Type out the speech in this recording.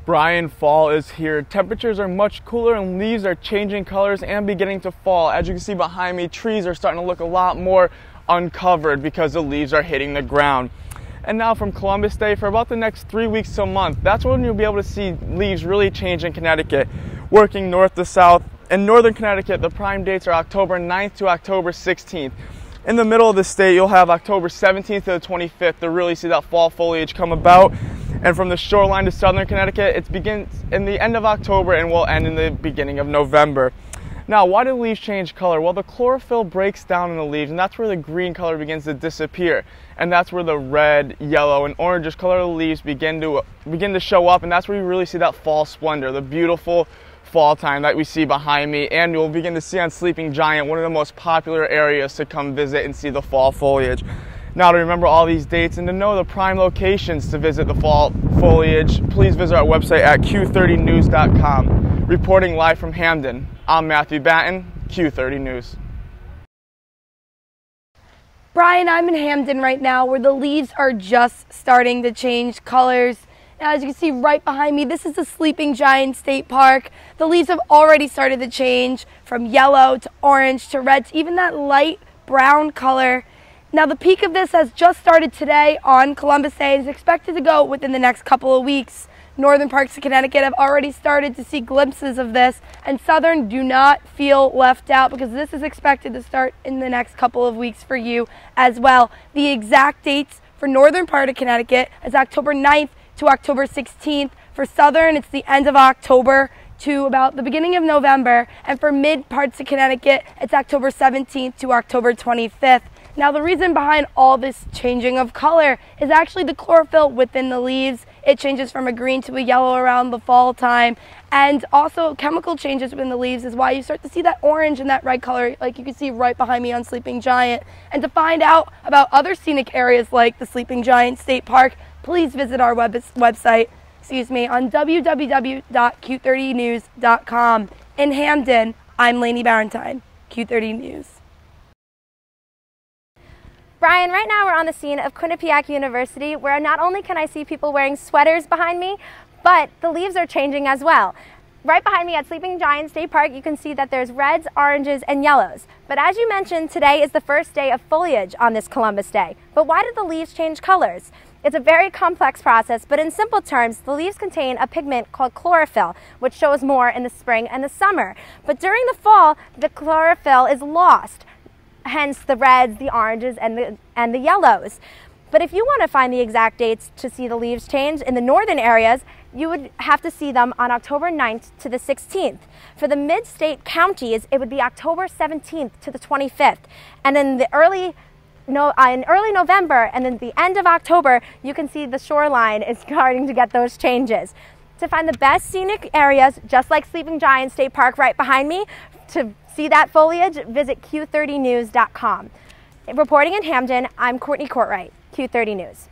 Brian, fall is here. Temperatures are much cooler and leaves are changing colors and beginning to fall. As you can see behind me, trees are starting to look a lot more uncovered because the leaves are hitting the ground. And now from Columbus Day, for about the next 3 weeks to a month, that's when you'll be able to see leaves really change in Connecticut. Working north to south, in northern Connecticut, the prime dates are October 9th to October 16th. In the middle of the state, you'll have October 17th to the 25th to really see that fall foliage come about. And from the shoreline to southern Connecticut, it begins in the end of October and will end in the beginning of November. Now, why do leaves change color? Well, the chlorophyll breaks down in the leaves, and that's where the green color begins to disappear. And that's where the red, yellow, and orangish color of the leaves begin to show up, and that's where you really see that fall splendor, the beautiful fall time that we see behind me. And you'll begin to see on Sleeping Giant, one of the most popular areas to come visit and see the fall foliage. Now, to remember all these dates and to know the prime locations to visit the fall foliage, please visit our website at q30news.com. Reporting live from Hamden, I'm Matthew Batten, Q30 News. Brian, I'm in Hamden right now where the leaves are just starting to change colors. Now, as you can see right behind me, this is the Sleeping Giant State Park. The leaves have already started to change from yellow to orange to red to even that light brown color. Now, the peak of this has just started today on Columbus Day and is expected to go within the next couple of weeks. Northern parts of Connecticut have already started to see glimpses of this, and southern do not feel left out because this is expected to start in the next couple of weeks for you as well. The exact dates for northern part of Connecticut is October 9th to October 16th. For southern, it's the end of October to about the beginning of November, and for mid parts of Connecticut, it's October 17th to October 25th. Now, the reason behind all this changing of color is actually the chlorophyll within the leaves. It changes from a green to a yellow around the fall time. And also chemical changes within the leaves is why you start to see that orange and that red color like you can see right behind me on Sleeping Giant. And to find out about other scenic areas like the Sleeping Giant State Park, please visit our website on www.q30news.com. In Hamden, I'm Laynie Barrentine, Q30 News. Brian, right now we're on the scene of Quinnipiac University, where not only can I see people wearing sweaters behind me, but the leaves are changing as well. Right behind me at Sleeping Giant State Park, you can see that there's reds, oranges, and yellows. But as you mentioned, today is the first day of foliage on this Columbus Day. But why did the leaves change colors? It's a very complex process, but in simple terms, the leaves contain a pigment called chlorophyll, which shows more in the spring and the summer. But during the fall, the chlorophyll is lost. Hence the reds, the oranges, and the yellows. But if you want to find the exact dates to see the leaves change in the northern areas, you would have to see them on October 9th to the 16th. For the mid-state counties, it would be October 17th to the 25th. And in early November and then the end of October, you can see the shoreline is starting to get those changes. To find the best scenic areas, just like Sleeping Giant State Park right behind me, to see that foliage, visit q30news.com. Reporting in Hamden, I'm Courtney Courtwright, Q30 News.